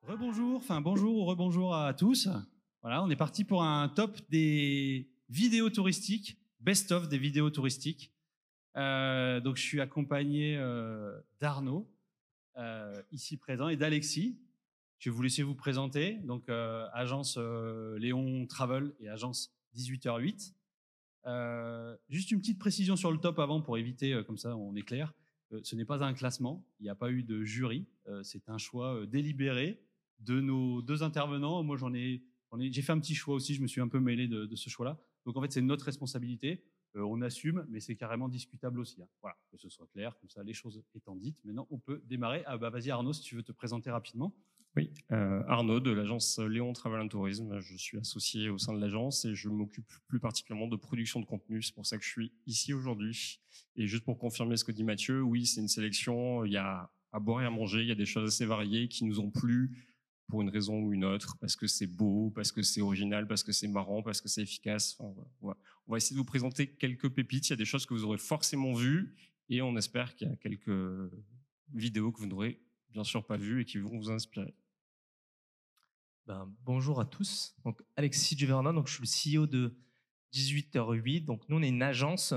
Rebonjour, enfin bonjour ou rebonjour à tous. Voilà, on est parti pour un top des vidéos touristiques, best-of des vidéos touristiques. Donc je suis accompagné d'Arnaud, ici présent, et d'Alexis. Je vais vous laisser vous présenter. Donc agence Léon Travel et agence 18h08. Juste une petite précision sur le top avant pour éviter, comme ça on est clair. Ce n'est pas un classement, il n'y a pas eu de jury, c'est un choix délibéré de nos deux intervenants. Moi j'ai fait un petit choix aussi, je me suis un peu mêlé de ce choix-là. Donc en fait c'est notre responsabilité, on assume, mais c'est carrément discutable aussi. Hein. Voilà, que ce soit clair, comme ça les choses étant dites. Maintenant on peut démarrer. Ah bah vas-y Arnaud, si tu veux te présenter rapidement. Oui, Arnaud de l'agence Léon Travel Tourisme. Je suis associé au sein de l'agence et je m'occupe plus particulièrement de production de contenu. C'est pour ça que je suis ici aujourd'hui. Et juste pour confirmer ce que dit Mathieu, oui, c'est une sélection. Il y a à boire et à manger. Il y a des choses assez variées qui nous ont plu pour une raison ou une autre, parce que c'est beau, parce que c'est original, parce que c'est marrant, parce que c'est efficace. Enfin, voilà. On va essayer de vous présenter quelques pépites. Il y a des choses que vous aurez forcément vues et on espère qu'il y a quelques vidéos que vous n'aurez bien sûr pas vues et qui vont vous inspirer. Bonjour à tous. Donc, Alexis Duvernin, donc je suis le CEO de 18h08. Donc, nous, on est une agence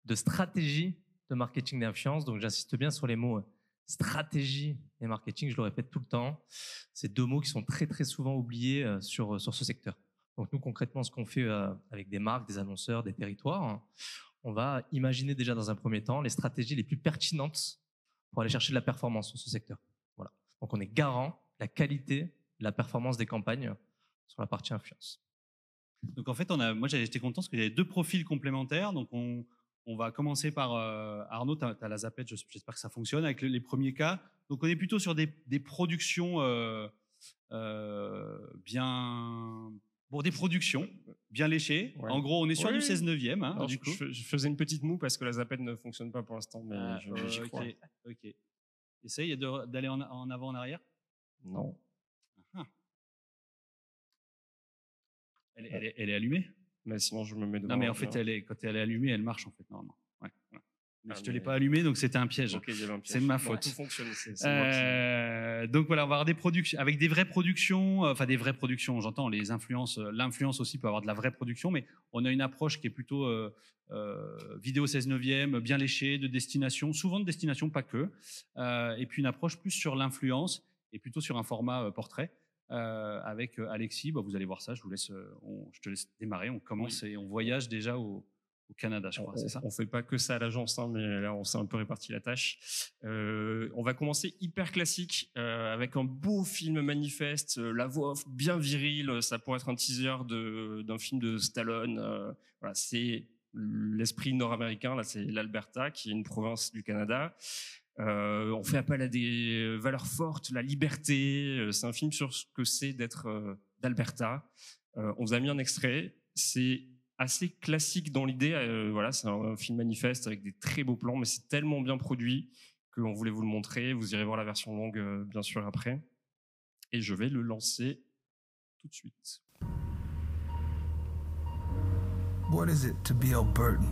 de stratégie de marketing d'influence. Donc, j'insiste bien sur les mots stratégie et marketing. Je le répète tout le temps. C'est deux mots qui sont très, très souvent oubliés sur ce secteur. Donc, nous, concrètement, ce qu'on fait avec des marques, des annonceurs, des territoires, on va imaginer déjà dans un premier temps les stratégies les plus pertinentes pour aller chercher de la performance sur ce secteur. Voilà. Donc, on est garant de la qualité, la performance des campagnes sur la partie influence. Donc en fait, moi j'étais content parce qu'il y avait deux profils complémentaires. Donc on va commencer par Arnaud, tu as la zapette, j'espère que ça fonctionne avec les premiers cas. Donc on est plutôt sur des productions des productions bien léchées. Ouais. En gros, on est sur du 16/9. Hein, alors, je faisais une petite moue parce que la zapette ne fonctionne pas pour l'instant, mais j'y crois. Ok. Essaye d'aller en avant, en arrière. Non. Elle est allumée. Mais sinon, je me mets devant. Non, mais en fait, quand elle est allumée, elle marche en fait normalement. Ouais, voilà. Mais je te l'ai pas allumée, donc c'était un piège. Okay, c'est de ma faute. Tout fonctionne. Donc voilà, on va avoir des productions avec des vraies productions, enfin des vraies productions. J'entends l'influence aussi peut avoir de la vraie production, mais on a une approche qui est plutôt vidéo 16/9, bien léchée, de destination, souvent de destination, pas que, et puis une approche plus sur l'influence et plutôt sur un format portrait. Avec Alexis, vous allez voir ça, je te laisse démarrer, on commence et on voyage déjà au Canada, je crois, c'est ça? On fait pas que ça à l'agence, hein, mais là on s'est un peu réparti la tâche. On va commencer hyper classique avec un beau film manifeste, la voix off bien virile, ça pourrait être un teaser d'un film de Stallone. Voilà, c'est l'esprit nord-américain, là c'est l'Alberta qui est une province du Canada. On fait appel à des valeurs fortes, la liberté. C'est un film sur ce que c'est d'être d'Alberta. On vous a mis un extrait. C'est assez classique dans l'idée. Voilà, c'est un film manifeste avec des très beaux plans, mais c'est tellement bien produit qu'on voulait vous le montrer. Vous irez voir la version longue, bien sûr, après. Et je vais le lancer tout de suite. What is it to be Albertan?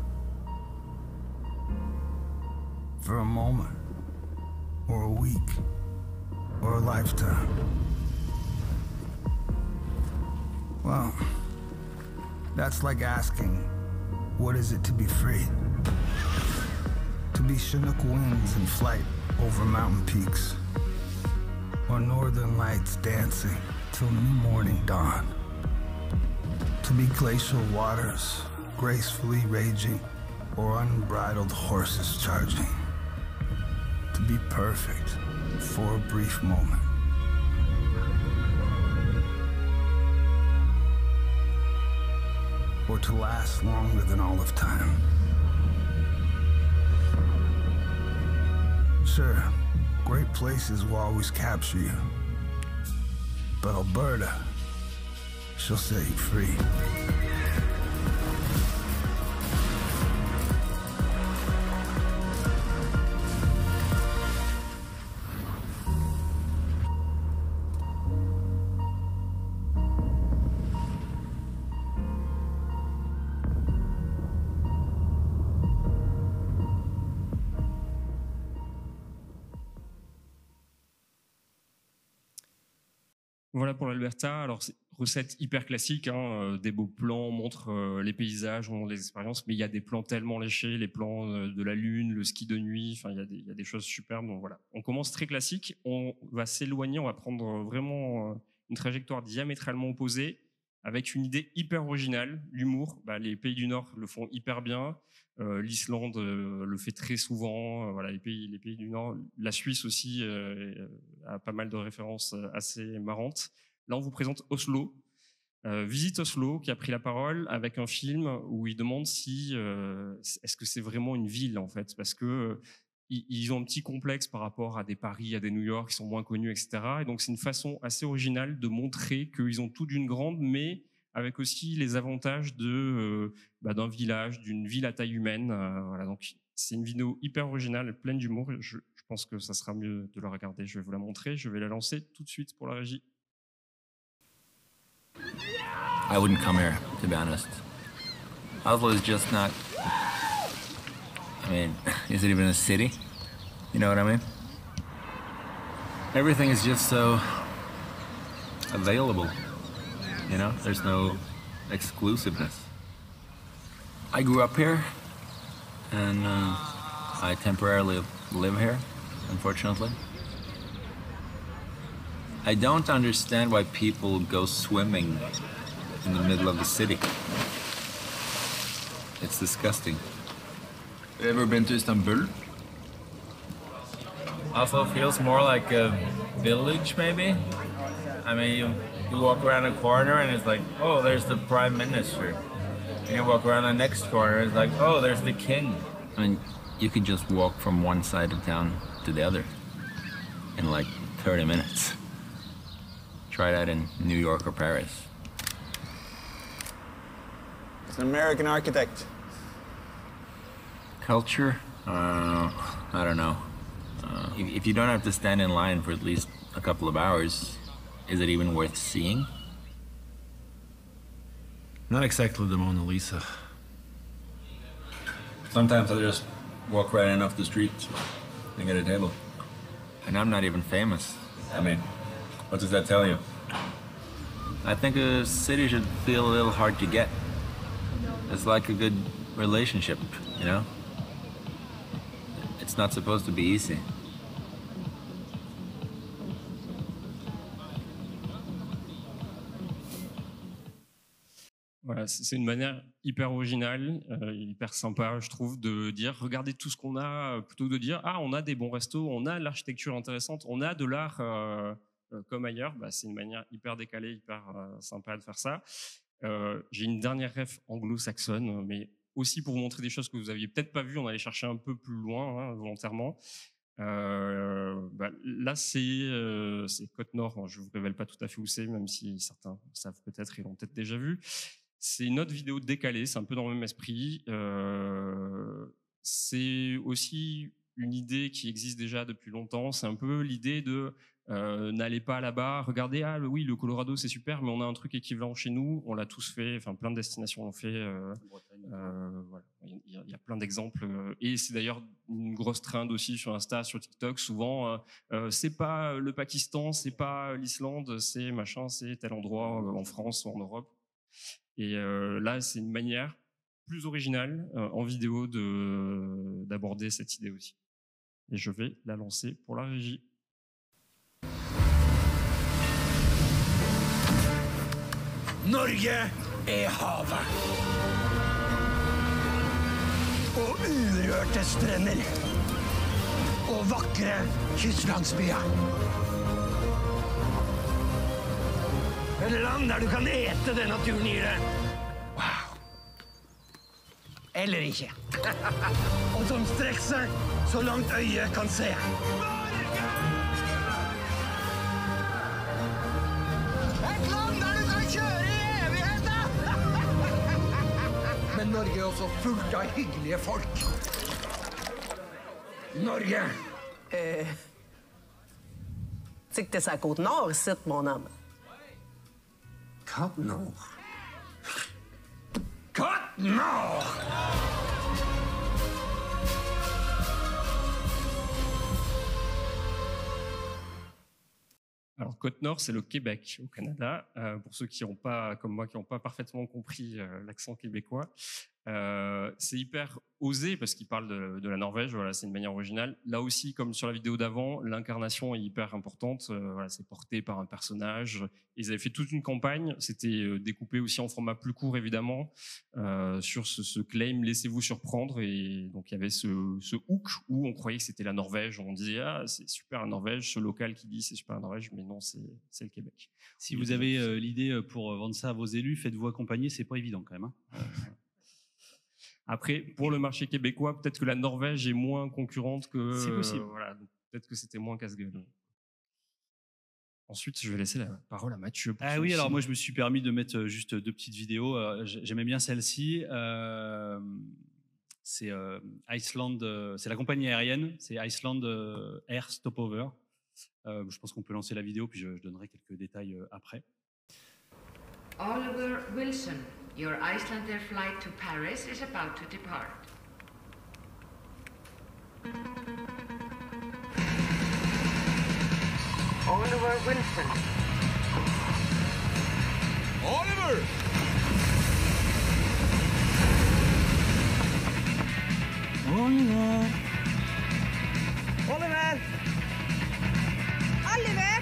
For a moment, or a week, or a lifetime? Well, that's like asking, what is it to be free? To be Chinook winds in flight over mountain peaks, or northern lights dancing till new morning dawn. To be glacial waters gracefully raging, or unbridled horses charging. To be perfect for a brief moment. Or to last longer than all of time. Sure, great places will always capture you. But Alberta, she'll set you free. Voilà pour l'Alberta. Alors, c'est recette hyper classique, hein, des beaux plans, on montre les paysages, on montre les expériences, mais il y a des plans tellement léchés, les plans de la lune, le ski de nuit, enfin, il y a des choses superbes. Donc voilà, on commence très classique, on va s'éloigner, on va prendre vraiment une trajectoire diamétralement opposée, avec une idée hyper originale, l'humour. Les pays du Nord le font hyper bien, l'Islande le fait très souvent, voilà, les pays du Nord, la Suisse aussi a pas mal de références assez marrantes. Là, on vous présente Oslo. Visite Oslo, qui a pris la parole avec un film où il demande si est-ce que c'est vraiment une ville en fait, parce que ils ont un petit complexe par rapport à des Paris, à des New York qui sont moins connus, etc. Et donc c'est une façon assez originale de montrer qu'ils ont tout d'une grande, mais avec aussi les avantages d'un village, d'une ville à taille humaine. Voilà, donc c'est une vidéo hyper originale, pleine d'humour. Je pense que ça sera mieux de la regarder. Je vais vous la montrer. Je vais la lancer tout de suite pour la régie. I wouldn't come here, to be honest. Oslo is just not... I mean, is it even a city? You know what I mean? Everything is just so available, you know? There's no exclusiveness. I grew up here, and I temporarily live here, unfortunately. I don't understand why people go swimming in the middle of the city. It's disgusting. You ever been to Istanbul? Oslo feels more like a village, maybe. I mean, you walk around a corner and it's like, oh, there's the prime minister. And you walk around the next corner, it's like, oh, there's the king. I mean, you could just walk from one side of town to the other in like 30 minutes. Try that in New York or Paris. It's an American architect. Culture? I don't know. If you don't have to stand in line for at least a couple of hours, is it even worth seeing? Not exactly the Mona Lisa. Sometimes I just walk right in off the street and get a table. And I'm not even famous. I mean, what does that tell you? I think a city should feel a little hard to get. It's like a good relationship, you know? It's not supposed to be easy. Voilà, c'est une manière hyper originale, hyper sympa, je trouve, de dire regardez tout ce qu'on a, plutôt que de dire ah on a des bons restos, on a l'architecture intéressante, on a de l'art comme ailleurs. C'est une manière hyper décalée, hyper sympa de faire ça. J'ai une dernière ref anglo-saxonne, mais aussi pour vous montrer des choses que vous aviez peut-être pas vues. On allait chercher un peu plus loin, volontairement. Là, c'est Côte-Nord. Je vous révèle pas tout à fait où c'est, même si certains savent peut-être et l'ont peut-être déjà vu. C'est une autre vidéo décalée, c'est un peu dans le même esprit. C'est aussi une idée qui existe déjà depuis longtemps. C'est un peu l'idée de n'allez pas là-bas, regardez, oui, le Colorado c'est super, mais on a un truc équivalent chez nous, on l'a tous fait, enfin plein de destinations l'ont fait. Voilà. Il y a plein d'exemples. Et c'est d'ailleurs une grosse trend aussi sur Insta, sur TikTok. Souvent, c'est pas le Pakistan, c'est pas l'Islande, c'est machin, c'est tel endroit en France ou en Europe. Et là, c'est une manière plus originale en vidéo d'aborder cette idée aussi. Et je vais la lancer pour la régie. Norge havet. Og urørte strender. Og vakre kystlandsbyer. Et land der du kan ete det naturen gir deg. Wow. Eller ikke. Og som strekker seg så langt øyet kan se. Et land der du kan kjøre i evigheten! Men Norge er også fullt av hyggelige folk. Norge! Tyckte så här god norr sitt månaden. Katt Nord. Katt Nord! Alors, Côte-Nord, c'est le Québec au Canada. Pour ceux qui n'ont pas, comme moi, qui n'ont pas parfaitement compris l'accent québécois, c'est hyper osé parce qu'il parle de la Norvège. Voilà, c'est une manière originale. Là aussi, comme sur la vidéo d'avant, l'incarnation est hyper importante. Voilà, c'est porté par un personnage. Ils avaient fait toute une campagne. C'était découpé aussi en format plus court, évidemment, sur ce claim « Laissez-vous surprendre ». Et donc, il y avait ce hook où on croyait que c'était la Norvège. On disait « Ah, c'est super la Norvège ». Ce local qui dit « C'est super la Norvège », mais non, c'est le Québec. Si vous avez l'idée pour vendre ça à vos élus, faites-vous accompagner, c'est pas évident quand même. Hein. Après, pour le marché québécois, peut-être que la Norvège est moins concurrente que... C'est possible. Voilà, peut-être que c'était moins casse-gueule. Ensuite, je vais laisser la parole à Mathieu. Ah oui, alors moi, je me suis permis de mettre juste 2 petites vidéos. J'aimais bien celle-ci. C'est Iceland, c'est la compagnie aérienne, c'est Iceland Air Stopover. Je pense qu'on peut lancer la vidéo, puis je donnerai quelques détails après. Oliver Wilson, your Icelandair flight to Paris is about to depart. Oliver Wilson. Oliver! Oliver! Oliver! Oliver!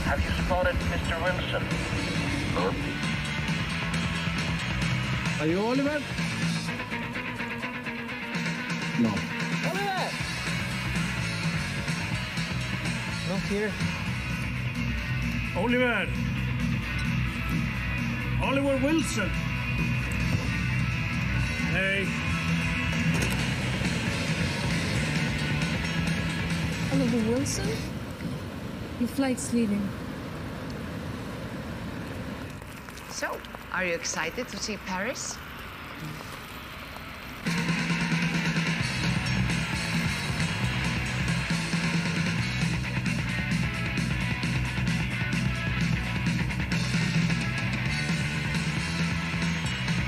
Have you spotted Mr. Wilson? No. Are you Oliver? No. Oliver! Not here. Oliver! Oliver Wilson! Hey. Oliver Wilson? Your flight's leaving. So, are you excited to see Paris?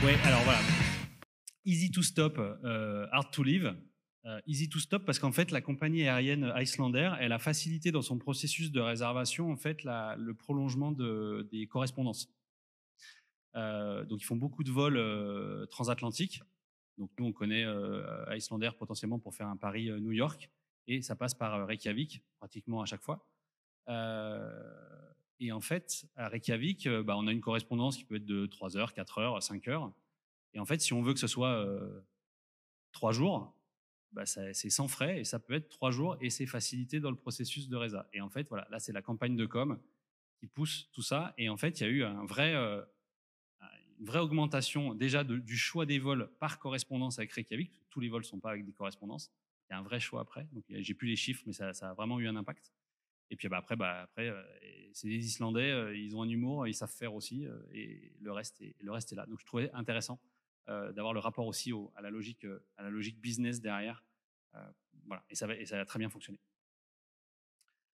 Oui, alors voilà. Easy to stop, hard to leave. Easy to stop parce qu'en fait, la compagnie aérienne Icelandair, elle a facilité dans son processus de réservation en fait le prolongement des correspondances. Donc, ils font beaucoup de vols transatlantiques. Donc, nous, on connaît Icelandair potentiellement pour faire un Paris-New York et ça passe par Reykjavik pratiquement à chaque fois. Et en fait, à Reykjavik, on a une correspondance qui peut être de 3 heures, 4 heures, 5 heures. Et en fait, si on veut que ce soit 3 jours, c'est sans frais et ça peut être 3 jours et c'est facilité dans le processus de résa. Et en fait, voilà, là, c'est la campagne de com qui pousse tout ça. Et en fait, il y a eu une vraie augmentation déjà du choix des vols par correspondance avec Reykjavik. Tous les vols ne sont pas avec des correspondances. Il y a un vrai choix après. Donc, j'ai plus les chiffres, mais ça a vraiment eu un impact. Et puis après, c'est les Islandais, ils ont un humour, ils savent faire aussi, et le reste est là. Donc je trouvais intéressant d'avoir le rapport aussi à la logique business derrière. Voilà, et ça a très bien fonctionné.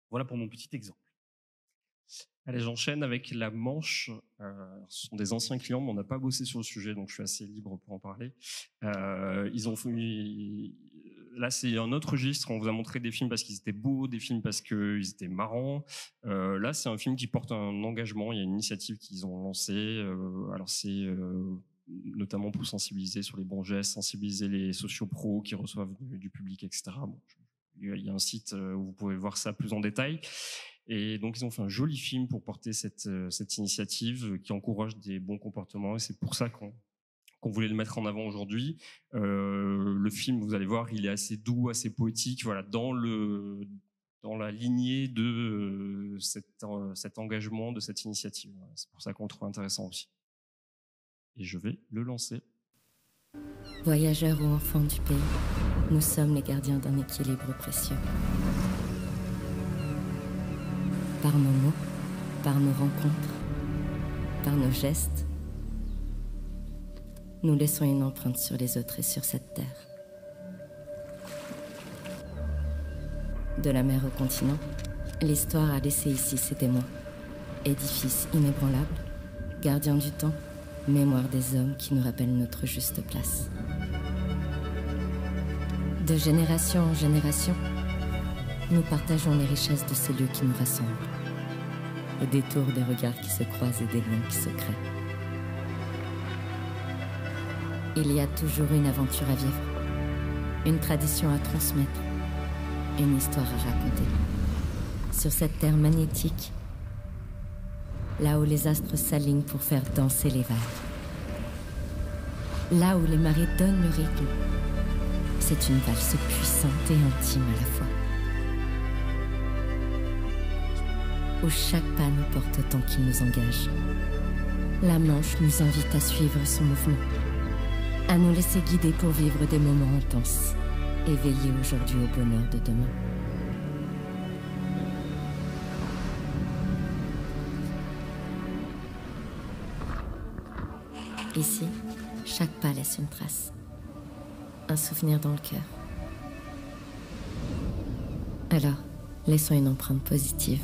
Voilà pour mon petit exemple. Allez, j'enchaîne avec la Manche. Ce sont des anciens clients, mais on n'a pas bossé sur le sujet, donc je suis assez libre pour en parler. Là, c'est un autre registre. On vous a montré des films parce qu'ils étaient beaux, des films parce qu'ils étaient marrants. Là, c'est un film qui porte un engagement. Il y a une initiative qu'ils ont lancée. Alors, c'est notamment pour sensibiliser sur les bons gestes, sensibiliser les sociopros qui reçoivent du public, etc. Bon, il y a un site où vous pouvez voir ça plus en détail. Et donc, ils ont fait un joli film pour porter cette initiative qui encourage des bons comportements. Et c'est pour ça qu'on voulait le mettre en avant aujourd'hui. Le film, vous allez voir, il est assez doux, assez poétique, voilà, dans la lignée de cet engagement, de cette initiative. C'est pour ça qu'on le trouve intéressant aussi. Et je vais le lancer. Voyageurs ou enfants du pays, nous sommes les gardiens d'un équilibre précieux. Par nos mots, par nos rencontres, par nos gestes, nous laissons une empreinte sur les autres et sur cette terre. De la mer au continent, l'histoire a laissé ici ses témoins. Édifice inébranlable, gardien du temps, mémoire des hommes qui nous rappellent notre juste place. De génération en génération, nous partageons les richesses de ces lieux qui nous rassemblent, au détour des regards qui se croisent et des liens qui se créent. Il y a toujours une aventure à vivre, une tradition à transmettre, une histoire à raconter. Sur cette terre magnétique, là où les astres s'alignent pour faire danser les vagues, là où les marées donnent le rythme, c'est une valse puissante et intime à la fois, où chaque pas nous porte autant qu'il nous engage. La Manche nous invite à suivre son mouvement, à nous laisser guider pour vivre des moments intenses et veiller aujourd'hui au bonheur de demain. Ici, chaque pas laisse une trace, un souvenir dans le cœur. Alors, laissons une empreinte positive.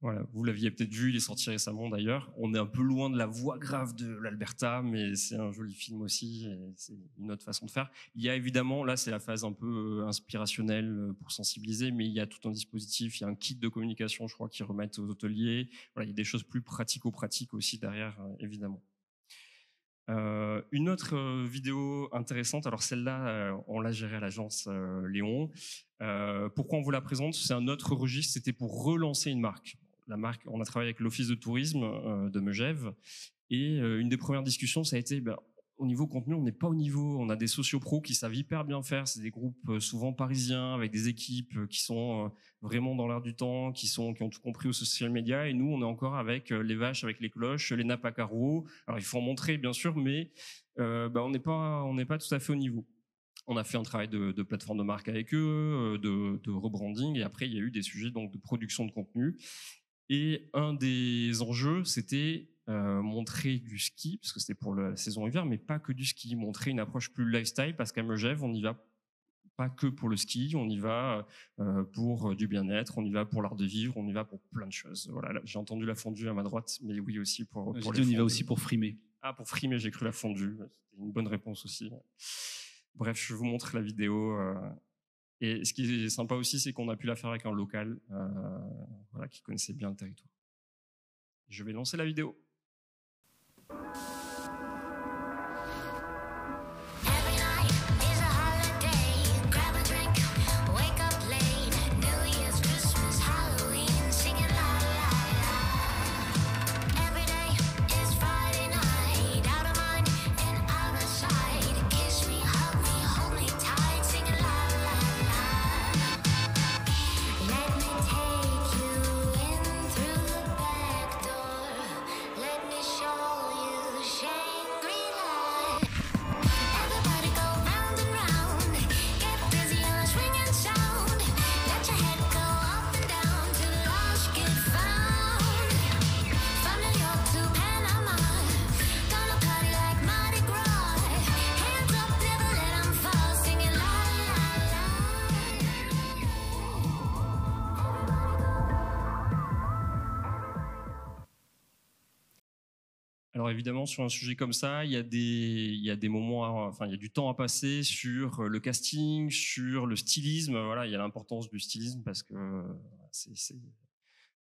Voilà, vous l'aviez peut-être vu, il est sorti récemment d'ailleurs. On est un peu loin de la voix grave de l'Alberta, mais c'est un joli film aussi, et c'est une autre façon de faire. Il y a évidemment, là c'est la phase un peu inspirationnelle pour sensibiliser, mais il y a tout un dispositif, il y a un kit de communication, je crois, qu'ils remettent aux hôteliers. Voilà, il y a des choses plus pratico-pratiques aussi derrière, évidemment. Une autre vidéo intéressante, alors celle-là, on l'a gérée à l'agence Léon. Pourquoi on vous la présente? C'est un autre registre, c'était pour relancer une marque. La marque, on a travaillé avec l'Office de tourisme de Megève, et une des premières discussions, ça a été, au niveau contenu, on n'est pas au niveau. On a des sociopros qui savent hyper bien faire. C'est des groupes souvent parisiens avec des équipes qui sont vraiment dans l'air du temps, qui ont tout compris aux social media. Et nous, on est encore avec les vaches, avec les cloches, les nappes à carreaux. Alors, il faut en montrer, bien sûr, mais on n'est pas tout à fait au niveau. On a fait un travail de plateforme de marque avec eux, de rebranding, et après, il y a eu des sujets donc de production de contenu. Et un des enjeux, c'était montrer du ski, parce que c'était pour la saison hiver, mais pas que du ski, montrer une approche plus lifestyle, parce qu'à Megève, on n'y va pas que pour le ski, on y va pour du bien-être, on y va pour l'art de vivre, on y va pour plein de choses. Voilà, j'ai entendu la fondue à ma droite, mais oui aussi pour les on y va aussi pour frimer. Ah, pour frimer, j'ai cru la fondue. C'était une bonne réponse aussi. Bref, je vous montre la vidéo. Et ce qui est sympa aussi, c'est qu'on a pu la faire avec un local qui connaissait bien le territoire. Je vais lancer la vidéo. Alors évidemment, sur un sujet comme ça, il y a des moments, il y a du temps à passer sur le casting, sur le stylisme. Voilà, il y a l'importance du stylisme parce que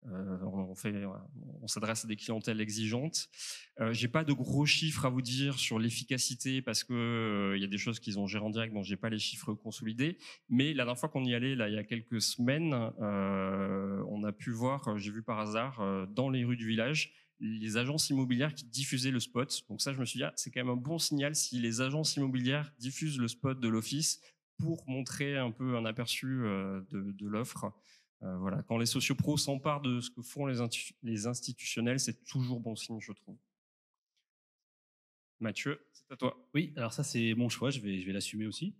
on s'adresse à des clientèles exigeantes. J'ai pas de gros chiffres à vous dire sur l'efficacité parce que il y a des choses qu'ils ont gérées en direct, dont j'ai pas les chiffres consolidés. Mais la dernière fois qu'on y allait, là, il y a quelques semaines, on a pu voir, j'ai vu par hasard, dans les rues du village, les agences immobilières qui diffusaient le spot. Donc ça, je me suis dit, c'est quand même un bon signal si les agences immobilières diffusent le spot de l'office pour montrer un peu un aperçu de l'offre. Voilà. Quand les sociopros s'emparent de ce que font les institutionnels, c'est toujours bon signe, je trouve. Mathieu, c'est à toi. Oui, alors ça, c'est mon choix, je vais l'assumer aussi.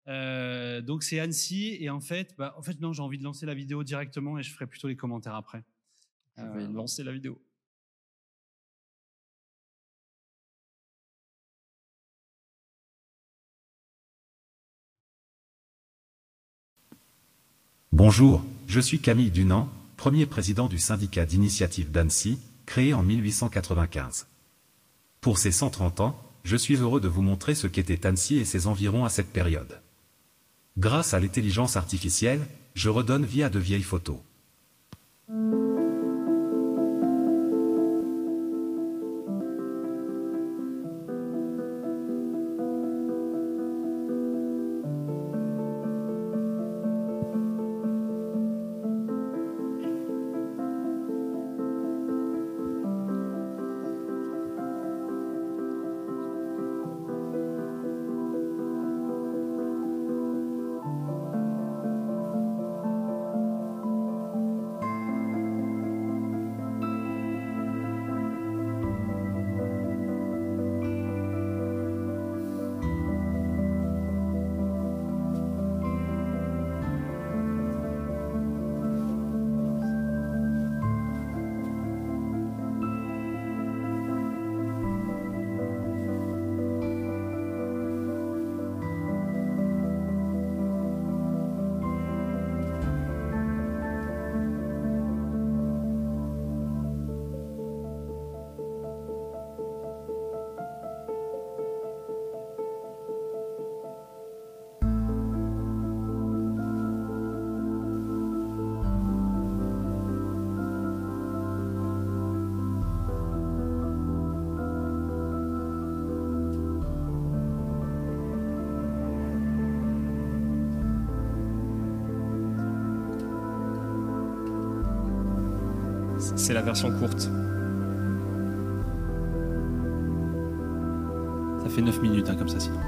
Donc c'est Annecy, et en fait, non, j'ai envie de lancer la vidéo directement et je ferai plutôt les commentaires après. Je vais lancer la vidéo. Bonjour, je suis Camille Dunant, premier président du syndicat d'initiative d'Annecy, créé en 1895. Pour ces 130 ans, je suis heureux de vous montrer ce qu'était Annecy et ses environs à cette période. Grâce à l'intelligence artificielle, je redonne vie à de vieilles photos. C'est la version courte. Ça fait 9 minutes comme ça sinon.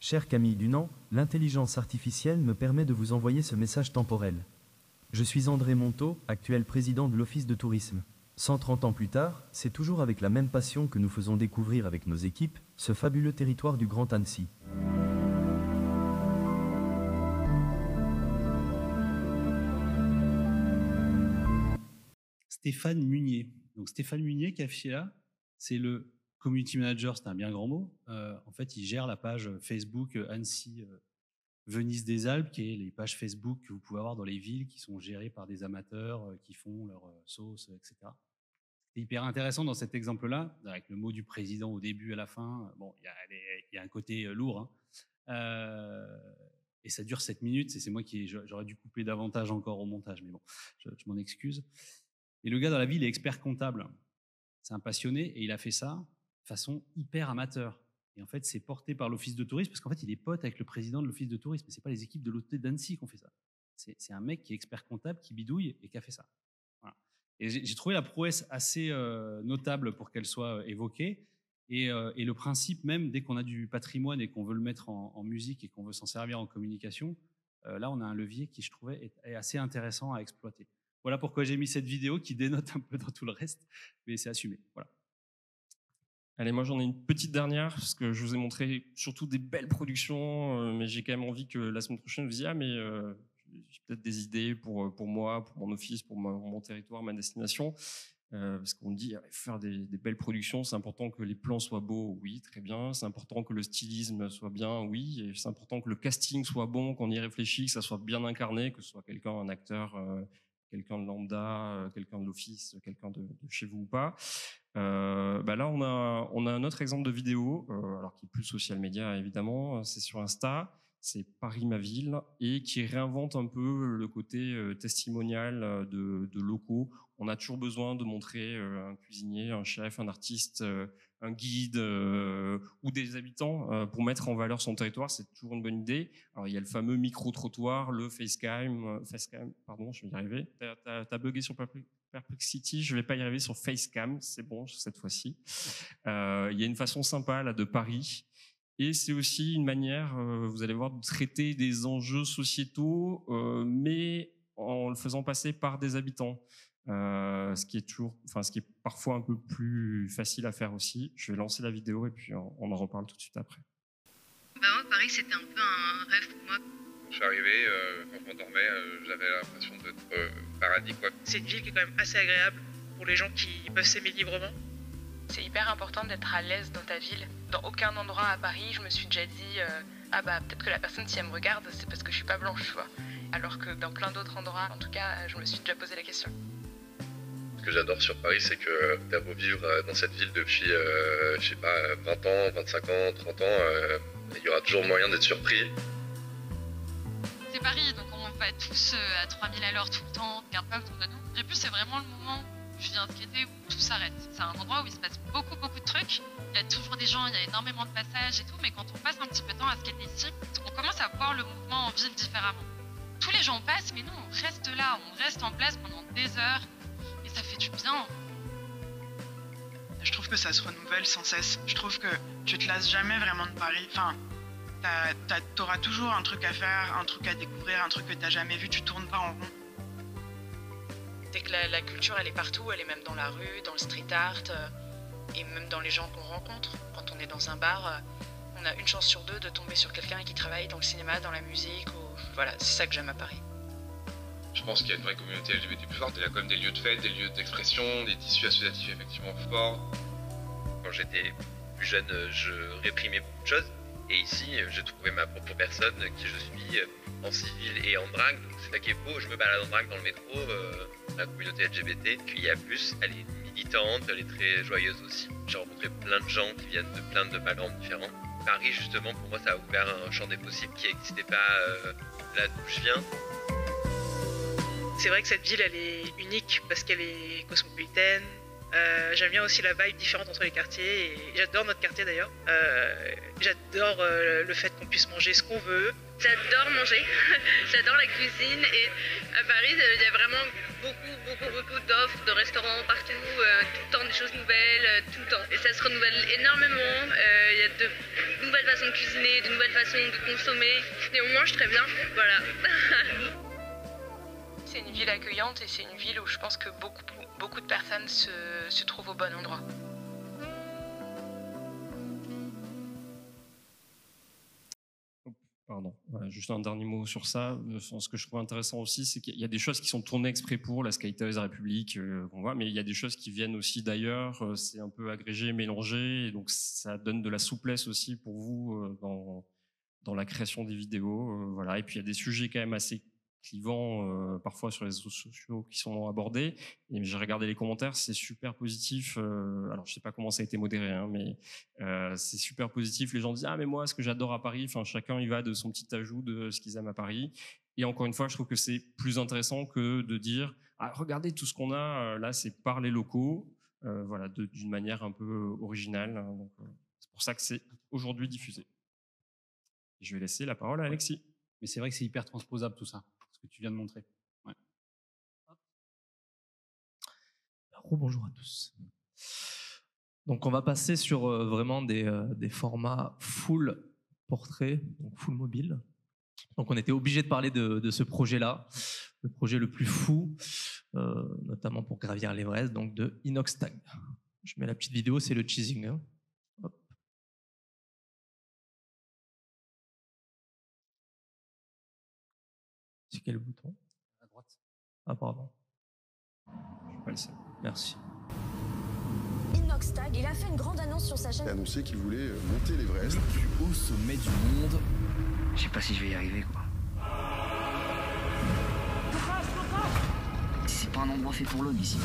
Cher Camille Dunant, l'intelligence artificielle me permet de vous envoyer ce message temporel. Je suis André Monteau, actuel président de l'Office de tourisme. 130 ans plus tard, c'est toujours avec la même passion que nous faisons découvrir avec nos équipes ce fabuleux territoire du Grand Annecy. Stéphane Munier. Donc Stéphane Munier qui est affiché là, c'est le community manager, c'est un bien grand mot. En fait, il gère la page Facebook Annecy Venise des Alpes, qui est les pages Facebook que vous pouvez avoir dans les villes qui sont gérées par des amateurs qui font leur sauce, etc. C'est hyper intéressant dans cet exemple-là, avec le mot du président au début, à la fin. Bon, il y a un côté lourd, hein. Et ça dure 7 minutes. C'est moi j'aurais dû couper davantage encore au montage, mais bon, je m'en excuse. Et le gars dans la ville est expert comptable. C'est un passionné et il a fait ça de façon hyper amateur. Et en fait, c'est porté par l'Office de tourisme parce qu'en fait, il est pote avec le président de l'Office de tourisme. Mais c'est pas les équipes de l'hôtel d'Annecy qui ont fait ça. C'est un mec qui est expert comptable, qui bidouille et qui a fait ça. Voilà. Et j'ai trouvé la prouesse assez notable pour qu'elle soit évoquée. Et le principe même, dès qu'on a du patrimoine et qu'on veut le mettre en musique et qu'on veut s'en servir en communication, là, on a un levier qui, je trouvais, est assez intéressant à exploiter. Voilà pourquoi j'ai mis cette vidéo qui dénote un peu dans tout le reste, mais c'est assumé. Voilà. Allez, moi j'en ai une petite dernière, parce que je vous ai montré surtout des belles productions, mais j'ai quand même envie que la semaine prochaine vous disiez, ah mais j'ai peut-être des idées pour moi, pour mon office, pour mon territoire, ma destination. Parce qu'on me dit, il faut faire des belles productions, c'est important que les plans soient beaux, oui, très bien. C'est important que le stylisme soit bien, oui. Et c'est important que le casting soit bon, qu'on y réfléchisse, que ça soit bien incarné, que ce soit quelqu'un, un acteur, quelqu'un de lambda, quelqu'un de l'office, quelqu'un de chez vous ou pas. Là, on a un autre exemple de vidéo, alors qui est plus social media évidemment, c'est sur Insta. C'est Paris ma ville, et qui réinvente un peu le côté testimonial de locaux. On a toujours besoin de montrer un cuisinier, un chef, un artiste, un guide ou des habitants pour mettre en valeur son territoire. C'est toujours une bonne idée. Alors il y a le fameux micro-trottoir, le facecam, pardon, je vais y arriver. T'as bugué sur Perplexity, je vais pas y arriver sur facecam, c'est bon cette fois-ci. Il y a une façon sympa là de Paris Et c'est aussi une manière, vous allez voir, de traiter des enjeux sociétaux, mais en le faisant passer par des habitants. Ce qui est parfois un peu plus facile à faire aussi. Je vais lancer la vidéo et puis on en reparle tout de suite après. Bah moi, Paris, c'était un peu un rêve pour moi. Je suis arrivé, quand je m'endormais, j'avais l'impression d'être paradis, quoi. C'est une ville qui est quand même assez agréable pour les gens qui peuvent s'aimer librement. C'est hyper important d'être à l'aise dans ta ville. Dans aucun endroit à Paris, je me suis déjà dit ah bah peut-être que la personne, si elle me regarde, c'est parce que je suis pas blanche, tu vois. Alors que dans plein d'autres endroits, en tout cas, je me suis déjà posé la question. Ce que j'adore sur Paris, c'est que t'as beau vivre dans cette ville depuis, je sais pas, 20 ans, 25 ans, 30 ans, il y aura toujours moyen d'être surpris. C'est Paris, donc on va tous à 3000 à l'heure tout le temps, on regarde pas autour de nous. Répus, c'est vraiment le moment où je viens skater où tout s'arrête. C'est un endroit où il se passe beaucoup de trucs. Il y a toujours des gens, il y a énormément de passages et tout, mais quand on passe un petit peu de temps à skater ici, on commence à voir le mouvement en ville différemment. Tous les gens passent, mais nous on reste là, on reste en place pendant des heures. Et ça fait du bien. Je trouve que ça se renouvelle sans cesse. Je trouve que tu te lasses jamais vraiment de Paris. Enfin, t'auras toujours un truc à faire, un truc à découvrir, un truc que t'as jamais vu, tu tournes pas en rond. C'est que la culture, elle est partout, elle est même dans la rue, dans le street art, et même dans les gens qu'on rencontre. Quand on est dans un bar, on a une chance sur deux de tomber sur quelqu'un qui travaille dans le cinéma, dans la musique, ou... Voilà, c'est ça que j'aime à Paris. Je pense qu'il y a une vraie communauté LGBT plus forte, il y a quand même des lieux de fête, des lieux d'expression, des tissus associatifs effectivement forts. Quand j'étais plus jeune, je réprimais beaucoup de choses. Et ici, j'ai trouvé ma propre personne, qui je suis en civil et en drague. Donc c'est ça qui est beau, je me balade en drague dans le métro, la communauté LGBT. Puis il y a plus, elle est militante, elle est très joyeuse aussi. J'ai rencontré plein de gens qui viennent de plein de backgrounds différents. Paris, justement, pour moi, ça a ouvert un champ des possibles qui n'existait pas là d'où je viens. C'est vrai que cette ville, elle est unique parce qu'elle est cosmopolitaine. J'aime bien aussi la vibe différente entre les quartiers. Et j'adore notre quartier d'ailleurs. J'adore le fait qu'on puisse manger ce qu'on veut. J'adore manger, j'adore la cuisine et à Paris, il y a vraiment beaucoup d'offres de restaurants partout, tout le temps des choses nouvelles, tout le temps. Et ça se renouvelle énormément, il y a de nouvelles façons de cuisiner, de nouvelles façons de consommer et on mange très bien, voilà. C'est une ville accueillante et c'est une ville où je pense que beaucoup de personnes se trouvent au bon endroit. Pardon, voilà, juste un dernier mot sur ça. Ce que je trouve intéressant aussi, c'est qu'il y a des choses qui sont tournées exprès pour la Skytoys République, qu'on voit, mais il y a des choses qui viennent aussi d'ailleurs. C'est un peu agrégé, mélangé, et donc ça donne de la souplesse aussi pour vous dans la création des vidéos. Voilà. Et puis il y a des sujets quand même assez clivants parfois sur les réseaux sociaux qui sont abordés. Et j'ai regardé les commentaires, c'est super positif. Alors je sais pas comment ça a été modéré, hein, mais c'est super positif. Les gens disent ah mais moi ce que j'adore à Paris, enfin chacun y va de son petit ajout de ce qu'ils aiment à Paris. Et encore une fois, je trouve que c'est plus intéressant que de dire ah regardez tout ce qu'on a là, c'est par les locaux, voilà, d'une manière un peu originale. Hein, donc c'est pour ça que c'est aujourd'hui diffusé. Et je vais laisser la parole à Alexis. Mais c'est vrai que c'est hyper transposable tout ça, ce que tu viens de montrer. Ouais. Bonjour à tous. Donc on va passer sur vraiment des formats full portrait, donc full mobile. Donc on était obligé de parler de ce projet-là, le projet le plus fou, notamment pour gravir l'Everest, donc de Inoxtag. Je mets la petite vidéo, c'est le teasing. Hein. Hop. C'est quel bouton? À droite. Ah pardon. Je vais pas le savoir. Merci. Inoxtag, il a fait une grande annonce sur sa chaîne. Il a annoncé qu'il voulait monter l'Everest. Le plus haut sommet du monde. Je sais pas si je vais y arriver, quoi. C'est pas un endroit fait pour l'homme ici.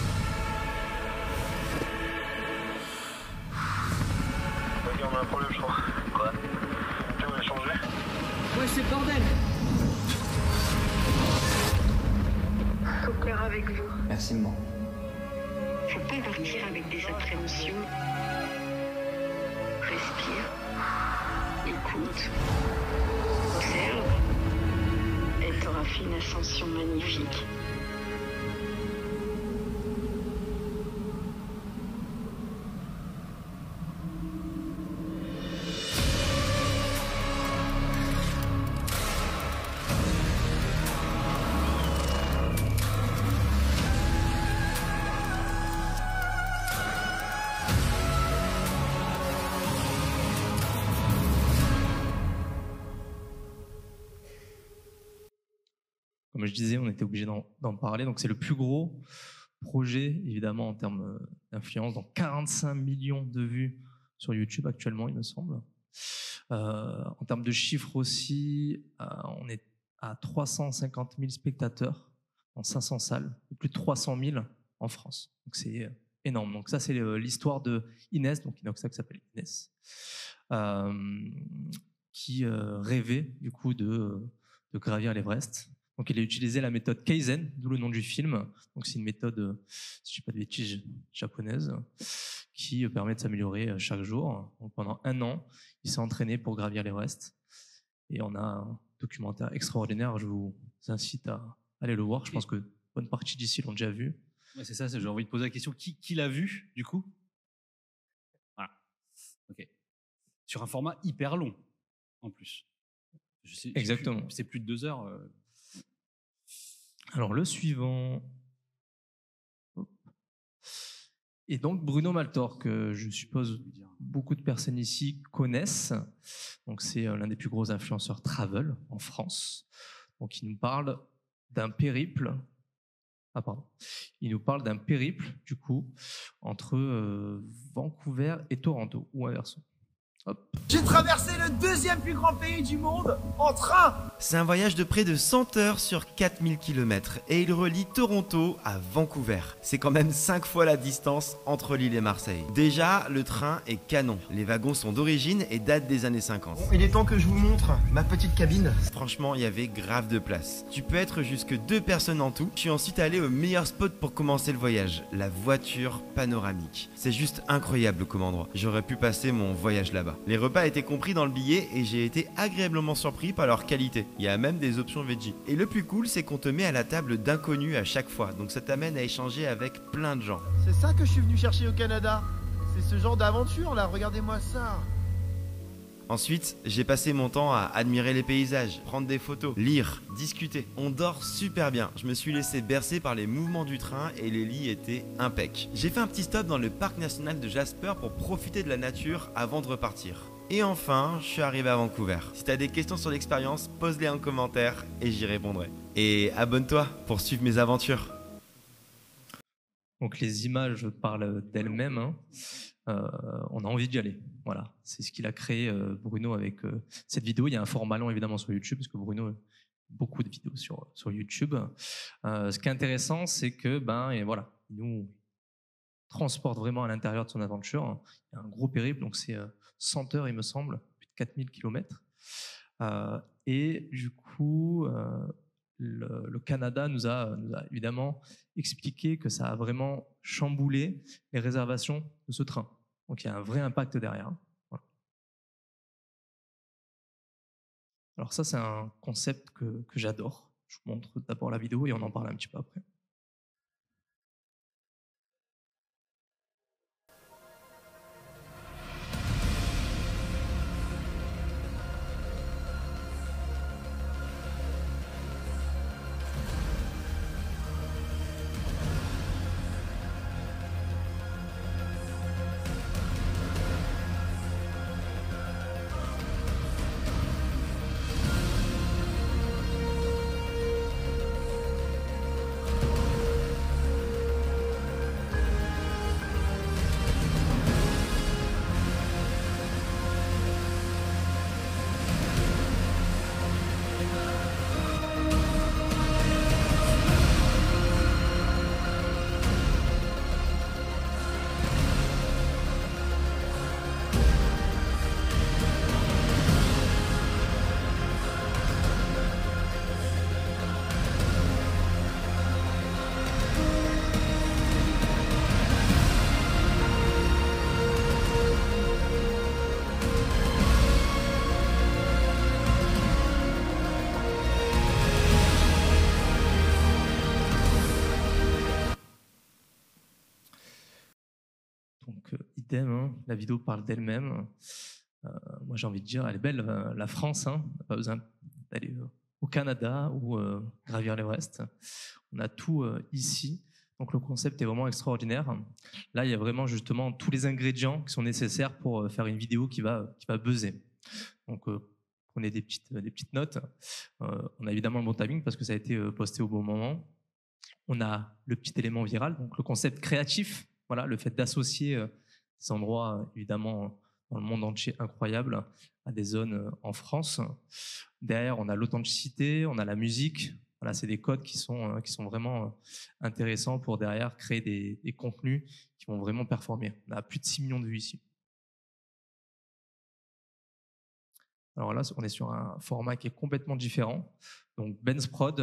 Ok, on a un problème, je crois. Quoi? Tu veux changer? Ouais, c'est le bordel. Au cœur avec vous. Merci de moi. Faut pas partir avec des appréhensions. Respire. Écoute. Observe. Et t'auras fait une ascension magnifique. comme je disais, on était obligé d'en parler. Donc c'est le plus gros projet, évidemment, en termes d'influence. Donc 45 millions de vues sur YouTube actuellement, il me semble. En termes de chiffres aussi, on est à 350 000 spectateurs dans 500 salles, et plus de 300 000 en France. Donc c'est énorme. Donc ça, c'est l'histoire de Inès, donc Inoxa qui s'appelle Inès, qui rêvait du coup de gravir l'Everest. Donc il a utilisé la méthode Kaizen, d'où le nom du film. Donc c'est une méthode, si je ne dis pas de bêtises, japonaise, qui permet de s'améliorer chaque jour. Donc pendant 1 an, il s'est entraîné pour gravir l'Everest. Et on a un documentaire extraordinaire. Je vous incite à aller le voir. Je pense que bonne partie d'ici l'ont déjà vu. Ouais, c'est ça, j'ai envie de poser la question. Qui l'a vu, du coup? Voilà. Ok. Sur un format hyper long, en plus. Exactement. C'est plus de 2 heures. Alors, le suivant. Et donc, Bruno Maltor, que je suppose beaucoup de personnes ici connaissent. Donc, c'est l'un des plus gros influenceurs travel en France. Donc, il nous parle d'un périple. Ah, pardon. Il nous parle d'un périple, du coup, entre Vancouver et Toronto, ou inversement. J'ai traversé le 2e plus grand pays du monde en train. C'est un voyage de près de 100 heures sur 4000 km et il relie Toronto à Vancouver. C'est quand même 5 fois la distance entre Lille et Marseille. Déjà, le train est canon. Les wagons sont d'origine et datent des années 50. Il est temps que je vous montre ma petite cabine. Franchement, il y avait grave de place. Tu peux être jusque 2 personnes en tout. Je suis ensuite allé au meilleur spot pour commencer le voyage, la voiture panoramique. C'est juste incroyable comme endroit. J'aurais pu passer mon voyage là-bas. Les repas étaient compris dans le billet et j'ai été agréablement surpris par leur qualité. Il y a même des options veggie. Et le plus cool, c'est qu'on te met à la table d'inconnus à chaque fois. Donc ça t'amène à échanger avec plein de gens. C'est ça que je suis venu chercher au Canada. C'est ce genre d'aventure là, regardez-moi ça. Ensuite, j'ai passé mon temps à admirer les paysages, prendre des photos, lire, discuter. On dort super bien. Je me suis laissé bercer par les mouvements du train et les lits étaient impeccables. J'ai fait un petit stop dans le parc national de Jasper pour profiter de la nature avant de repartir. Et enfin, je suis arrivé à Vancouver. Si t'as des questions sur l'expérience, pose-les en commentaire et j'y répondrai. Et abonne-toi pour suivre mes aventures. Donc les images parlent d'elles-mêmes. Hein. On a envie d'y aller. Voilà, c'est ce qu'il a créé Bruno avec cette vidéo. Il y a un format long évidemment sur YouTube parce que Bruno a beaucoup de vidéos sur YouTube. Ce qui est intéressant, c'est que et voilà, il nous transporte vraiment à l'intérieur de son aventure. Il y a un gros périple, donc c'est 100 heures il me semble, plus de 4000 km. Et du coup, le Canada nous a évidemment expliqué que ça a vraiment chamboulé les réservations de ce train. Donc il y a un vrai impact derrière. Voilà. Alors ça, c'est un concept que j'adore. Je vous montre d'abord la vidéo et on en parle un petit peu après. Hein, la vidéo parle d'elle-même. Moi, j'ai envie de dire, elle est belle, la France. Hein, on n'a pas besoin d'aller au Canada ou gravir l'Everest. On a tout ici. Donc, le concept est vraiment extraordinaire. Là, il y a vraiment justement tous les ingrédients qui sont nécessaires pour faire une vidéo qui va buzzer. Donc, qu'on ait des petites notes. On a évidemment le bon timing parce que ça a été posté au bon moment. On a le petit élément viral, donc le concept créatif, voilà, le fait d'associer des endroits évidemment dans le monde entier incroyables à des zones en France. Derrière, on a l'authenticité, on a la musique. Voilà, c'est des codes qui sont vraiment intéressants pour derrière créer des contenus qui vont vraiment performer. On a plus de 6 millions de vues ici. Alors là, on est sur un format qui est complètement différent. Donc Ben's Prod,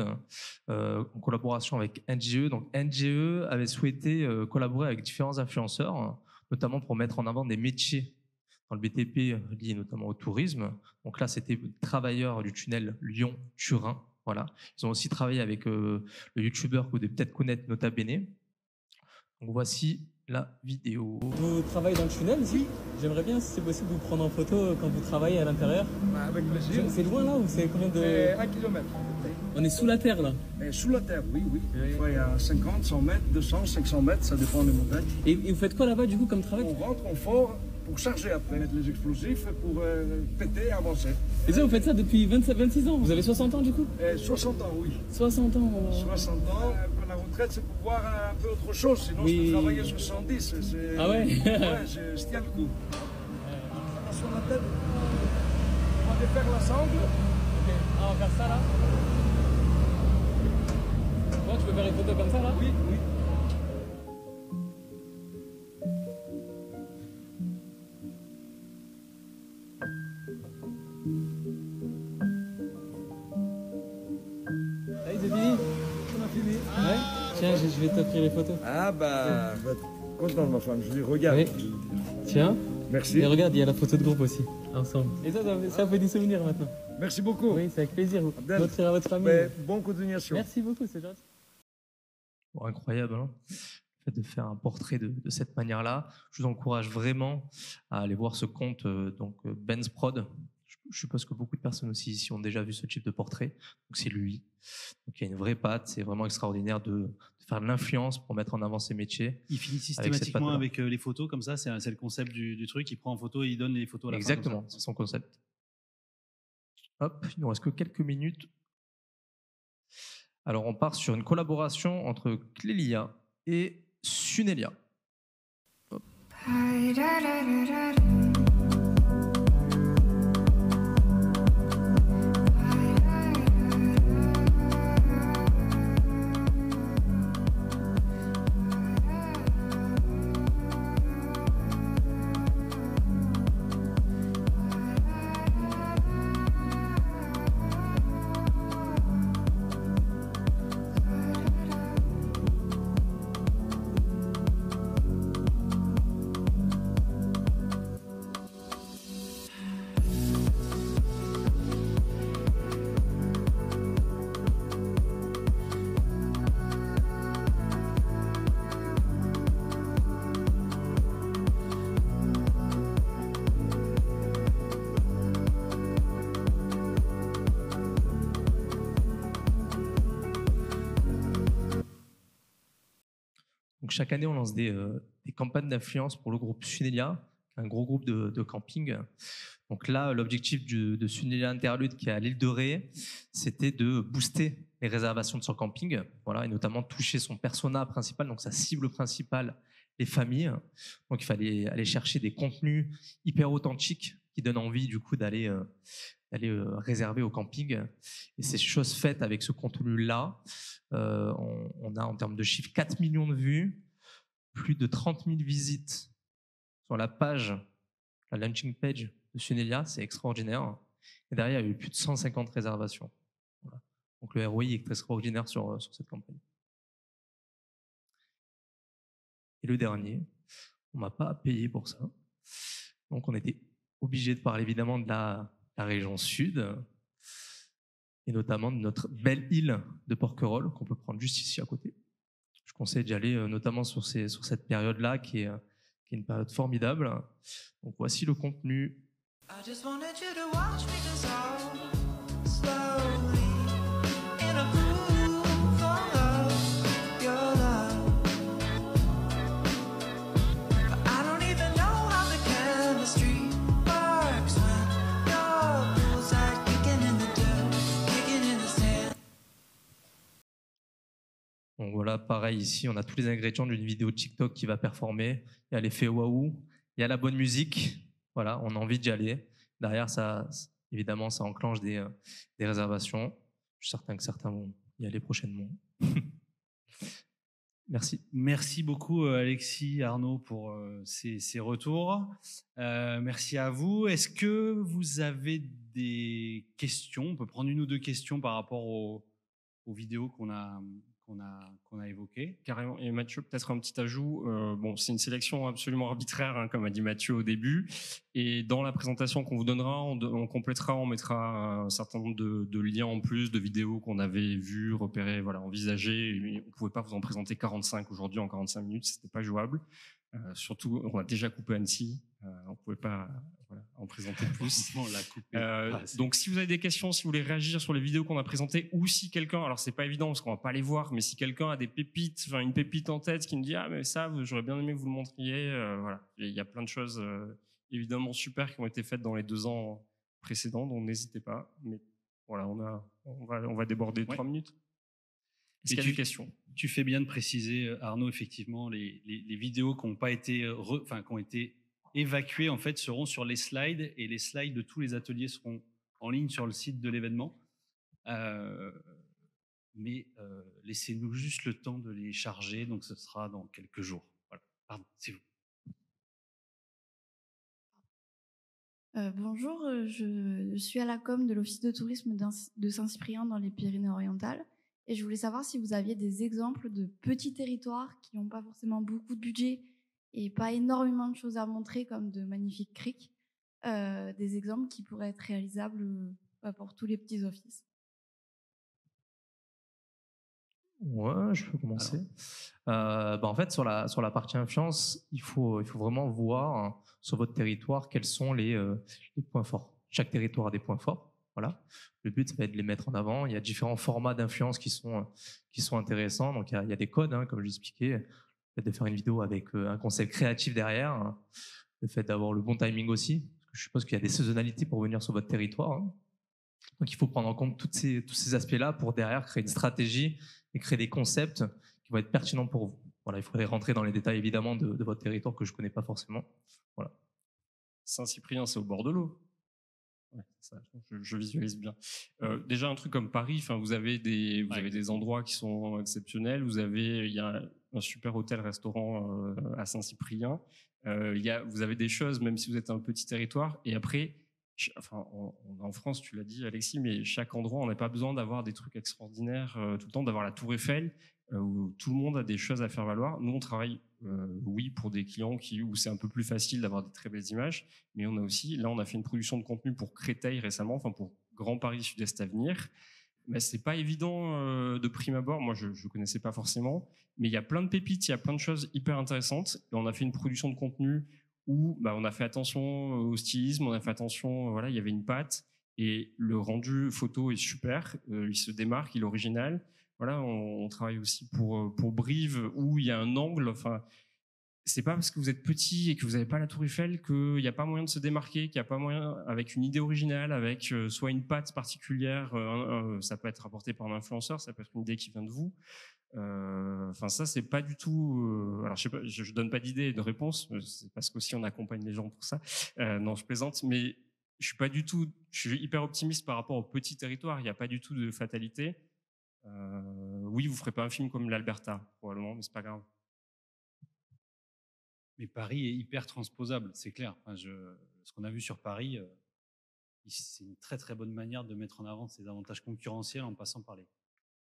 en collaboration avec NGE. Donc NGE avait souhaité collaborer avec différents influenceurs, notamment pour mettre en avant des métiers dans le BTP liés notamment au tourisme. Donc là, c'était travailleurs du tunnel Lyon-Turin. Voilà. Ils ont aussi travaillé avec le youtubeur que vous devez peut-être connaître, Nota Bene. Donc voici la vidéo. Vous travaillez dans le tunnel aussi? J'aimerais bien, si c'est possible, vous prendre en photo quand vous travaillez à l'intérieur. Avec plaisir. C'est loin là ou c'est combien de... C'est 1 km. On est sous la terre là? Sous la terre, oui. Des fois, il y a 50, 100 mètres, 200, 500 mètres, ça dépend des montagnes. Et vous faites quoi là-bas du coup comme travail? On rentre, on fort pour charger après, mettre les explosifs, pour péter et avancer. Et ça, vous faites ça depuis 26 ans? Vous avez 60 ans du coup? 60 ans, oui. 60 ans. 60 ans. La retraite, c'est pour voir un peu autre chose, sinon je peux travailler 70. Ah ouais? Ouais, je tiens le coup. Sur la tête, on va défaire la sangle. Ok, on va faire ça là. Toi, tu peux faire une photo comme ça là? Oui. Allez, c'est fini? On a fini. Ouais. Tiens, je vais t'offrir les photos. Ah bah, je vais être content ma femme, je lui regarde. Oui. Tiens. Merci. Et regarde, il y a la photo de groupe aussi, ensemble. Et ça fait des souvenirs maintenant. Merci beaucoup. Oui, c'est avec plaisir. Montrer à votre famille. Mais bonne continuation. Merci beaucoup, c'est gentil. Bon, incroyable, hein, le fait de faire un portrait de cette manière-là. Je vous encourage vraiment à aller voir ce compte, donc Ben's Prod. Je suppose que beaucoup de personnes aussi ici ont déjà vu ce type de portrait. Donc c'est lui. Donc il y a une vraie patte. C'est vraiment extraordinaire de faire de l'influence pour mettre en avant ses métiers. Il finit systématiquement avec les photos comme ça. C'est le concept du truc. Il prend en photo et il donne les photos à la fin. Exactement, c'est son concept. Hop, il nous reste que quelques minutes. Alors on part sur une collaboration entre Clélia et Sunelia. Hop. Donc chaque année, on lance des campagnes d'influence pour le groupe Sunelia, un gros groupe de camping. Donc là, l'objectif de Sunelia Interlude, qui est à l'île de Ré, c'était de booster les réservations de son camping, voilà, et notamment toucher son persona principal, donc sa cible principale, les familles. Donc il fallait aller chercher des contenus hyper authentiques qui donnent envie du coup d'aller réserver au camping. Et c'est chose faite avec ce contenu-là. On a en termes de chiffres 4 millions de vues, plus de 30 000 visites sur la page, la launching page de Sunelia, c'est extraordinaire. Et derrière, il y a eu plus de 150 réservations. Voilà. Donc le ROI est extraordinaire sur cette campagne. Et le dernier, on m'a pas payé pour ça. Donc on était obligé de parler évidemment de la région sud, et notamment de notre belle île de Porquerolles, qu'on peut prendre juste ici à côté. Je conseille d'y aller notamment sur cette période-là, qui est une période formidable. Donc voici le contenu. Like voilà, pareil ici, on a tous les ingrédients d'une vidéo TikTok qui va performer. Il y a l'effet waouh, il y a la bonne musique. Voilà, on a envie d'y aller. Derrière, ça, évidemment, ça enclenche des réservations. Je suis certain que certains vont y aller prochainement. Merci. Merci beaucoup Alexis, Arnaud pour ces retours. Merci à vous. Est-ce que vous avez des questions? On peut prendre une ou deux questions par rapport aux vidéos qu'on a évoquées. Carrément. Et Mathieu, peut-être un petit ajout. Bon, c'est une sélection absolument arbitraire, hein, comme a dit Mathieu au début. Et dans la présentation qu'on vous donnera, on complétera, on mettra un certain nombre de liens en plus, de vidéos qu'on avait vues, repérées, voilà, envisagées. On ne pouvait pas vous en présenter 45 aujourd'hui en 45 minutes, c'était pas jouable. Surtout, on a déjà coupé Annecy, on ne pouvait pas en présenter plus. On l'a coupé. Donc, si vous avez des questions, si vous voulez réagir sur les vidéos qu'on a présentées, ou si quelqu'un, alors c'est pas évident parce qu'on va pas les voir, mais si quelqu'un a des pépites, enfin une pépite en tête qui me dit ah mais ça, j'aurais bien aimé que vous le montriez, voilà, il y a plein de choses évidemment super qui ont été faites dans les 2 ans précédents, donc n'hésitez pas. Mais voilà, on va déborder 3 minutes. Est-ce qu'il y a des questions? Tu fais bien de préciser, Arnaud, effectivement, les vidéos qui n'ont pas été, qui ont été évacuées, en fait, seront sur les slides, et les slides de tous les ateliers seront en ligne sur le site de l'événement. Mais laissez-nous juste le temps de les charger, donc ce sera dans quelques jours. Voilà. Pardon, c'est vous. Bonjour, je suis à la com de l'Office de tourisme de Saint-Cyprien dans les Pyrénées-Orientales. Et je voulais savoir si vous aviez des exemples de petits territoires qui n'ont pas forcément beaucoup de budget et pas énormément de choses à montrer, comme de magnifiques criques, des exemples qui pourraient être réalisables pour tous les petits offices. Ouais, je peux commencer. En fait, sur la partie influence, il faut vraiment voir, hein, sur votre territoire quels sont les points forts. Chaque territoire a des points forts. Voilà. Le but, ça va être de les mettre en avant. Il y a différents formats d'influence qui sont intéressants. Donc, il y a des codes, hein, comme je l'expliquais. Le fait de faire une vidéo avec un concept créatif derrière. Hein. Le fait d'avoir le bon timing aussi. Parce que je suppose qu'il y a des saisonnalités pour venir sur votre territoire. Hein. Donc, il faut prendre en compte tous ces aspects-là pour derrière créer une stratégie et créer des concepts qui vont être pertinents pour vous. Voilà, il faudrait rentrer dans les détails, évidemment, de votre territoire que je ne connais pas forcément. Voilà. Saint-Cyprien, c'est au bord de l'eau. Ouais, ça, je visualise bien. Déjà un truc comme Paris, vous avez des endroits qui sont exceptionnels. Il y a un super hôtel-restaurant à Saint-Cyprien. Vous avez des choses, même si vous êtes un petit territoire. Et après, en France, tu l'as dit Alexis, mais chaque endroit, on n'a pas besoin d'avoir des trucs extraordinaires tout le temps, d'avoir la Tour Eiffel où tout le monde a des choses à faire valoir. Nous, on travaille, oui, pour des clients où c'est un peu plus facile d'avoir des très belles images, mais on a aussi, là, on a fait une production de contenu pour Créteil récemment, pour Grand Paris Sud-Est Avenir. Mais c'est pas évident de prime abord. Moi, je connaissais pas forcément, mais il y a plein de pépites, il y a plein de choses hyper intéressantes. Et on a fait une production de contenu où on a fait attention au stylisme, on a fait attention, voilà, il y avait une patte et le rendu photo est super, il se démarque, il est original. Voilà, on travaille aussi pour Brive où il y a un angle. C'est pas parce que vous êtes petit et que vous n'avez pas la Tour Eiffel qu'il n'y a pas moyen de se démarquer, qu'il n'y a pas moyen, avec une idée originale, avec soit une patte particulière, ça peut être apporté par un influenceur, ça peut être une idée qui vient de vous. Ça, c'est pas du tout. Alors, je sais pas, je donne pas d'idée et de réponse, c'est parce qu'aussi on accompagne les gens pour ça. Non, je plaisante, mais je suis hyper optimiste par rapport au petit territoire. Il n'y a pas du tout de fatalité. Oui, vous ferez pas un film comme l'Alberta, probablement, mais c'est pas grave. Mais Paris est hyper transposable, c'est clair. Ce qu'on a vu sur Paris, c'est une très très bonne manière de mettre en avant ses avantages concurrentiels en passant par les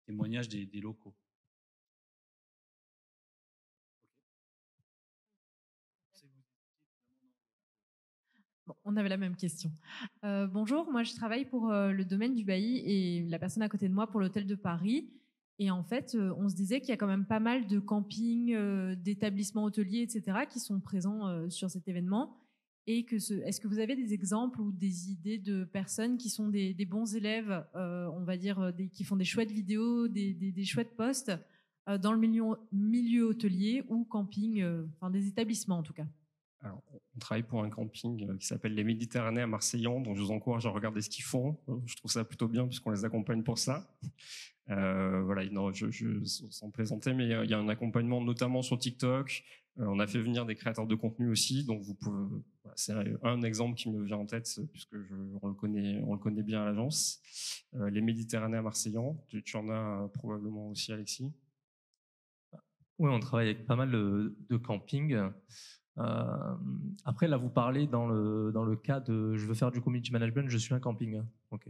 témoignages des locaux. Bon, on avait la même question. Bonjour, moi je travaille pour le domaine du bailli et la personne à côté de moi pour l'hôtel de Paris. Et en fait, on se disait qu'il y a quand même pas mal de campings, d'établissements hôteliers, etc., qui sont présents sur cet événement. Et est-ce que vous avez des exemples ou des idées de personnes qui sont des bons élèves, on va dire, qui font des chouettes vidéos, des chouettes posts dans le milieu hôtelier ou camping, des établissements en tout cas? Alors, on travaille pour un camping qui s'appelle les Méditerranées à Marseillan, donc je vous encourage à regarder ce qu'ils font. Je trouve ça plutôt bien puisqu'on les accompagne pour ça. Voilà, non, sans plaisanter, mais il y a un accompagnement notamment sur TikTok. On a fait venir des créateurs de contenu aussi, donc vous pouvez. Voilà, c'est un exemple qui me vient en tête puisque on le connaît bien à l'agence. Les Méditerranées à Marseillan, tu en as probablement aussi, Alexis. Oui, on travaille avec pas mal de campings. Après, là, vous parlez dans le cas de je veux faire du community management, je suis un camping. Ok.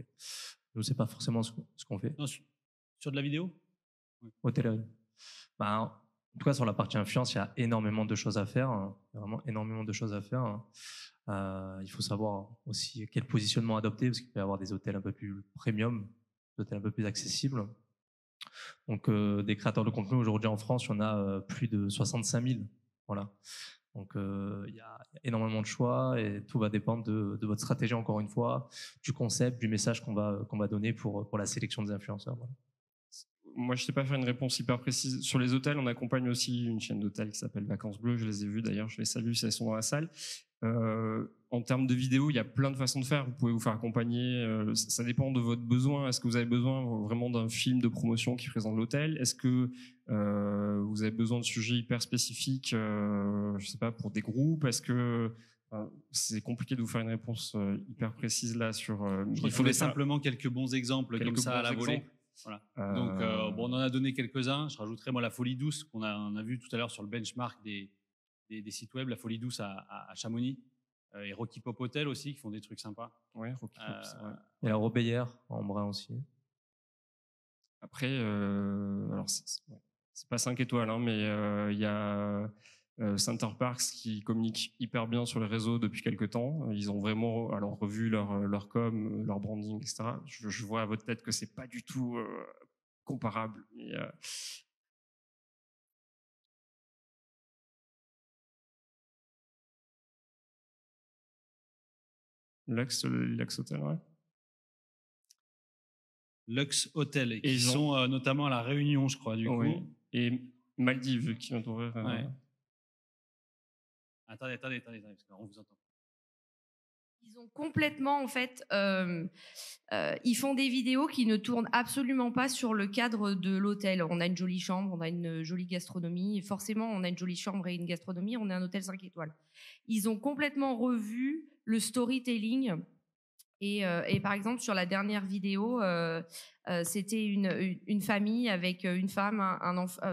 Je ne sais pas forcément ce qu'on fait. Non, sur de la vidéo? Hôtellerie. En tout cas, sur la partie influence, il y a énormément de choses à faire. Vraiment énormément de choses à faire. Il faut savoir aussi quel positionnement adopter, parce qu'il peut y avoir des hôtels un peu plus premium, des hôtels un peu plus accessibles. Donc, des créateurs de contenu, aujourd'hui en France, il y en a plus de 65 000. Voilà. Donc, il y a énormément de choix et tout va dépendre de votre stratégie, encore une fois, du concept, du message qu'on va donner pour la sélection des influenceurs. Voilà. Moi, je ne sais pas faire une réponse hyper précise. Sur les hôtels, on accompagne aussi une chaîne d'hôtels qui s'appelle Vacances Bleues. Je les ai vus d'ailleurs, je les salue si elles sont dans la salle. En termes de vidéos, il y a plein de façons de faire. Vous pouvez vous faire accompagner. Ça dépend de votre besoin. Est-ce que vous avez besoin vraiment d'un film de promotion qui présente l'hôtel? Est-ce que vous avez besoin de sujets hyper spécifiques, je ne sais pas, pour des groupes? Est-ce que c'est compliqué de vous faire une réponse hyper précise là sur. Il faudrait simplement quelques bons exemples comme ça à la volée. Voilà. Donc, on en a donné quelques-uns. Je rajouterai moi la Folie Douce qu'on a vu tout à l'heure sur le benchmark des sites web, la Folie Douce à Chamonix, et Rocky Pop Hotel aussi qui font des trucs sympas. Ouais, Rocky Pop, c'est vrai. Il y a la Robéyère en Brun aussi. Après, alors c'est pas 5 étoiles, hein, mais il y a Center Parks qui communique hyper bien sur les réseaux depuis quelques temps. Ils ont vraiment revu leur com, leur branding, etc. Je vois à votre tête que c'est pas du tout comparable. Mais, Lux Hotel, ouais. Lux Hotel, et qui sont notamment à La Réunion, je crois, du coup. Et Maldives, qui vient d'ouvrir. Ouais. Attendez, parce qu'on vous entend. Ils ont complètement, en fait, ils font des vidéos qui ne tournent absolument pas sur le cadre de l'hôtel. On a une jolie chambre, on a une jolie gastronomie, et forcément, on a une jolie chambre et une gastronomie, on est un hôtel 5 étoiles. Ils ont complètement revu le storytelling. Et par exemple, sur la dernière vidéo, c'était une famille avec une femme,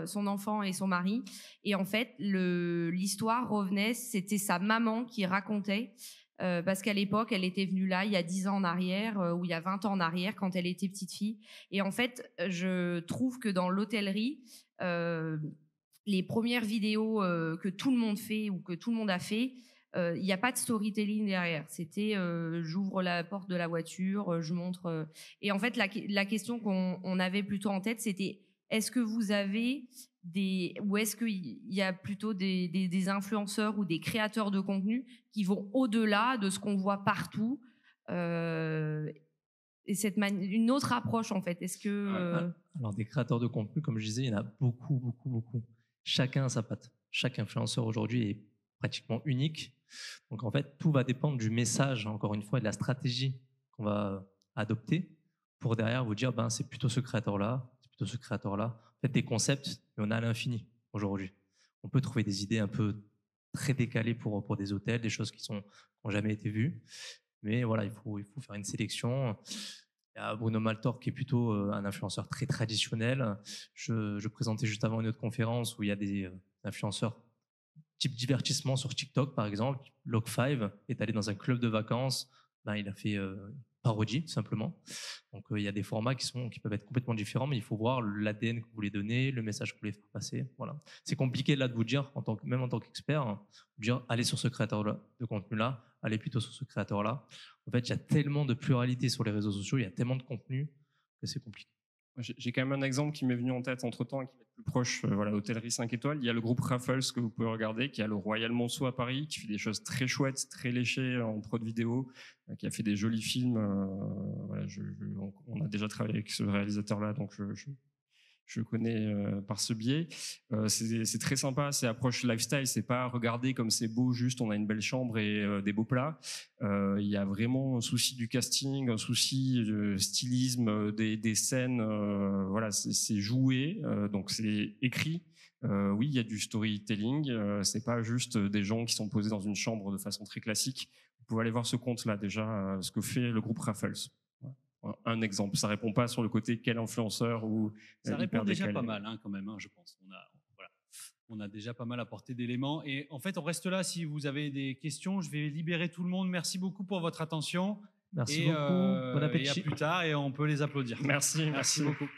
son enfant et son mari. Et en fait, l'histoire revenait, c'était sa maman qui racontait, parce qu'à l'époque, elle était venue là il y a 10 ans en arrière, ou il y a 20 ans en arrière, quand elle était petite fille. Et en fait, je trouve que dans l'hôtellerie, les premières vidéos que tout le monde fait ou que tout le monde a fait, il n'y a pas de storytelling derrière. C'était j'ouvre la porte de la voiture, je montre. Et en fait, la question qu'on avait plutôt en tête, c'était est-ce que vous avez ou est-ce qu'il y a plutôt des influenceurs ou des créateurs de contenu qui vont au-delà de ce qu'on voit partout, et une autre approche en fait. Est-ce que Alors des créateurs de contenu, comme je disais, il y en a beaucoup. Chacun a sa patte. Chaque influenceur aujourd'hui est pratiquement unique. Donc en fait, tout va dépendre du message, encore une fois, et de la stratégie qu'on va adopter pour derrière vous dire c'est plutôt ce créateur-là, c'est plutôt ce créateur-là. En fait, des concepts, il y en a à l'infini aujourd'hui. On peut trouver des idées un peu très décalées pour des hôtels, des choses qui n'ont jamais été vues. Mais voilà, il faut faire une sélection. Il y a Bruno Maltor qui est plutôt un influenceur très traditionnel. Je présentais juste avant une autre conférence où il y a des influenceurs type divertissement sur TikTok, par exemple. Log5 est allé dans un club de vacances. Il a fait parodie, tout simplement. Donc, il y a des formats qui peuvent être complètement différents, mais il faut voir l'ADN que vous voulez donner, le message que vous voulez faire passer. Voilà. C'est compliqué là de vous dire, même en tant qu'expert, de dire allez sur ce créateur de contenu-là, allez plutôt sur ce créateur-là. En fait, il y a tellement de pluralité sur les réseaux sociaux, il y a tellement de contenu que c'est compliqué. J'ai quand même un exemple qui m'est venu en tête entre-temps et qui va être plus proche, hôtellerie 5 étoiles. Il y a le groupe Raffles que vous pouvez regarder, qui a le Royal Monceau à Paris, qui fait des choses très chouettes, très léchées en prod vidéo, qui a fait des jolis films. On a déjà travaillé avec ce réalisateur-là, donc je connais par ce biais. C'est très sympa, c'est approche lifestyle, c'est pas regarder comme c'est beau, juste on a une belle chambre et des beaux plats. Il y a vraiment un souci du casting, un souci de stylisme des scènes. Voilà, c'est joué, donc c'est écrit. Oui, il y a du storytelling. C'est pas juste des gens qui sont posés dans une chambre de façon très classique. Vous pouvez aller voir ce compte-là déjà, ce que fait le groupe Raffles. Un exemple. Ça répond pas sur le côté quel influenceur ou ça répond déjà pas mal quand même, je pense. On a déjà pas mal apporté d'éléments. Et en fait, on reste là si vous avez des questions. Je vais libérer tout le monde. Merci beaucoup pour votre attention. Merci beaucoup. Bon appétit. Et à plus tard et on peut les applaudir. Merci beaucoup.